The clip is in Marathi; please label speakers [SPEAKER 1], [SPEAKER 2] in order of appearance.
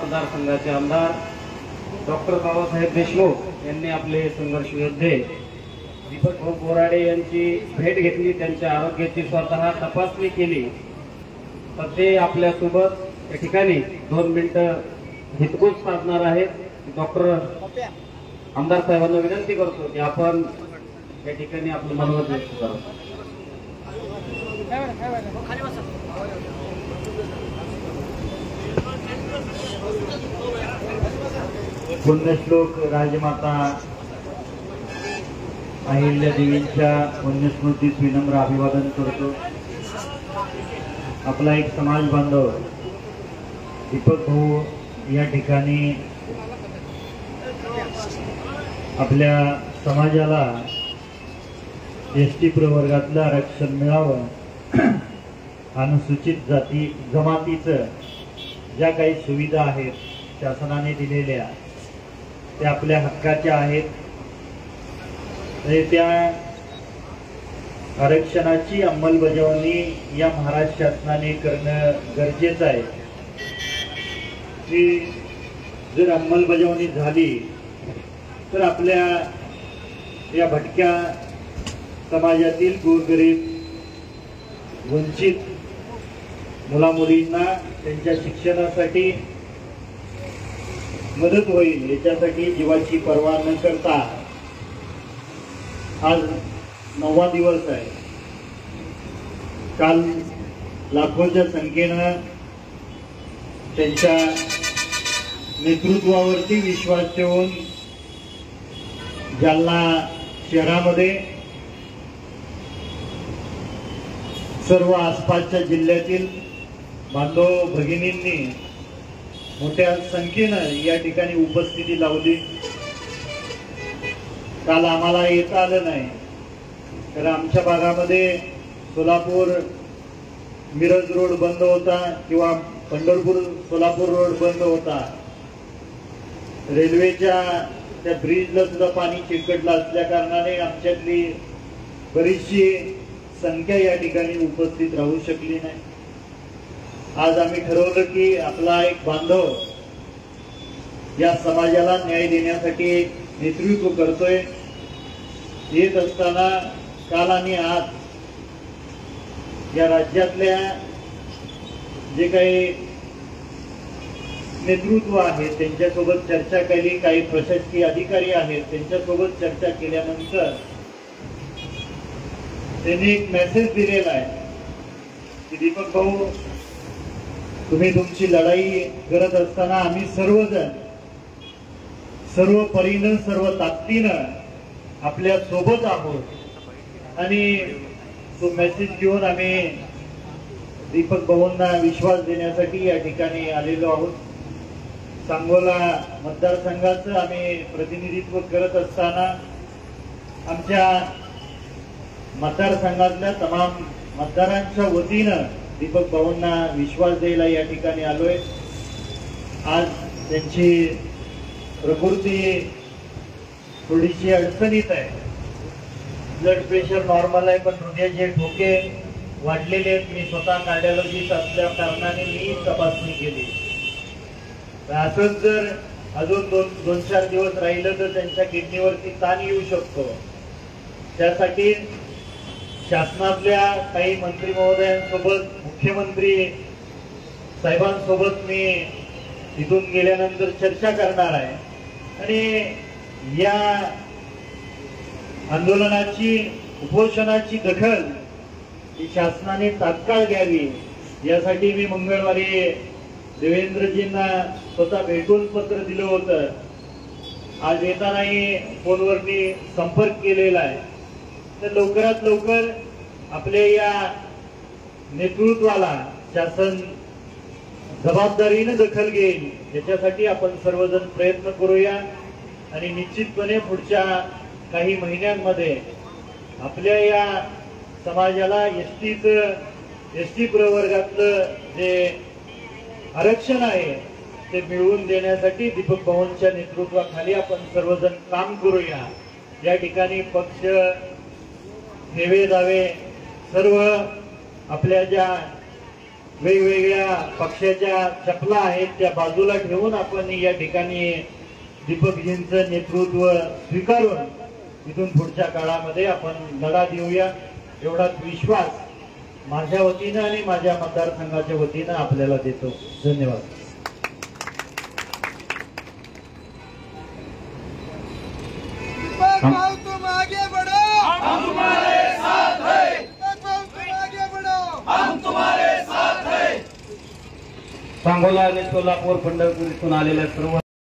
[SPEAKER 1] मतदारसंघाचे आमदार डॉक्टर बाबासाहेब देशमुख यांनी आपले संघर्ष योद्धे दीपक भाऊ बोराडे यांची भेट घेतली, त्यांच्या आरोग्याची स्वतः तपासणी केली। तर ते आपल्यासोबत या ठिकाणी 2 मिनिटं हितगुज साधणार आहेत। डॉक्टर आमदार साहेबांना विनंती करतो की आपण या ठिकाणी आपलं मनोगत व्यक्त करावं।
[SPEAKER 2] पुण्यश्लोक राजमाता अहिल्या देवींच्या पुण्यस्मृतीस विनम्र अभिवादन करतो। आपला एक समाज बांधव दीपक भाऊ या ठिकाणी आपल्या समाजाला एसटी प्रवर्गातलं आरक्षण मिळावं, अनुसूचित जाती जमातीचं ज्या काही सुविधा आहेत शासनाने दिलेल्या त्या आपल्या हक्काच्या आहेत। त्या आरक्षणाची अंमलबजावणी या महाराष्ट्र शासनाने करणं गरजेचं आहे। की जर अंमलबजावणी झाली तर आपल्या या भटक्या समाजातील गोरगरीब वंचित मुलामुलींना त्यांच्या शिक्षणासाठी मदत होईल, याच्यासाठी जीवाची पर्वा न करता आज 9वा दिवस आहे। काल लाखोच्या संख्येनं त्यांच्या नेतृत्वावरती विश्वास ठेवून जालना शहरामध्ये सर्व आसपासच्या जिल्ह्यातील बांधव भगिनींनी मोठ्या संख्येनं या ठिकाणी उपस्थिती लावली। काल आम्हाला येता आलं नाही, तर आमच्या भागामध्ये सोलापूर मिरज रोड बंद होता किंवा पंढरपूर सोलापूर रोड बंद होता। रेल्वेच्या त्या ब्रिजला सुद्धा पाणी चिकटलं असल्या कारणाने आमच्यातली बरीचशी संख्या या ठिकाणी उपस्थित राहू शकली नाही। आज आम्ही ठरवलं की आपला एक बांधव या समाजाला न्याय देण्यासाठी नेतृत्व करतोय। येत असताना काल आणि आज या राज्यातल्या जे काही नेतृत्व आहे त्यांच्यासोबत चर्चा केली, काही प्रशासकीय अधिकारी आहेत त्यांच्यासोबत चर्चा केल्यानंतर त्यांनी एक मेसेज दिलेला आहे की दीपक भाऊ, तुम्ही तुमची लढाई करत असताना आम्ही सर्वजण सर्व परीनं सर्व ताकदीनं आपल्या सोबत आहोत। आणि तो मेसेज घेऊन आम्ही दीपक भाऊंना विश्वास देण्यासाठी या ठिकाणी आलेलो आहोत। सांगोला मतदारसंघाचं आम्ही प्रतिनिधित्व करत असताना आमच्या मतदारसंघातल्या तमाम मतदारांच्या वतीनं दीपक भाऊंना विश्वास द्यायला या ठिकाणी आलोय। आज त्यांची प्रकृती थोडीशी अडचणीत आहे, ब्लड प्रेशर नॉर्मल आहे, पण हृदयाचे ठोके वाढलेले आहेत। मी स्वतः कार्डिओलॉजिस्ट असल्या कारणाने मी तपासणी केली। असंच जर अजून 2-4 दिवस राहिलं तर त्यांच्या किडनीवरती ताण येऊ शकतो। त्यासाठी शासनातल्या काही मंत्री महोदयांसोबत, मुख्यमंत्री साहेबांसोबत मी इथून गेल्यानंतर चर्चा करणार आहे आणि या आंदोलनाची उपोषणाची दखल ही शासनाने तात्काळ घ्यावी, यासाठी मी मंगळवारी देवेंद्रजींना स्वतः भेटून पत्र दिलं होतं। आज येतानाही फोनवरती संपर्क केलेला आहे। तर लवकरात लवकर आपल्या या नेतृत्वाला शासन जबाबदारीने दखल घेईल, याच्यासाठी आपण सर्वजण प्रयत्न करूया। आणि निश्चितपणे पुढच्या काही महिन्यांमध्ये आपल्या या समाजाला एसटी प्रवर्गातलं जे आरक्षण आहे ते मिळवून देण्यासाठी दीपक भाऊंच्या नेतृत्वाखाली आपण सर्वजण काम करूया। या ठिकाणी पक्ष नेवे दावे सर्व आपल्या ज्या वेगवेगळ्या पक्षाच्या चपला आहेत त्या बाजूला ठेवून आपण या ठिकाणी दीपकजींचं नेतृत्व स्वीकारून इथून पुढच्या काळामध्ये आपण लढा देऊया एवढाच विश्वास माझ्या वतीनं आणि माझ्या मतदारसंघाच्या वतीनं आपल्याला देतो. धन्यवाद.
[SPEAKER 3] तुम आगे बढ़ो, हम तुम्हारे साथ हैं. तुम आगे बढ़ो, हम तुम्हारे साथ हैं.
[SPEAKER 1] सांगोला आणि सोलापूर पंढरपूर इथून आलेल्या सर्व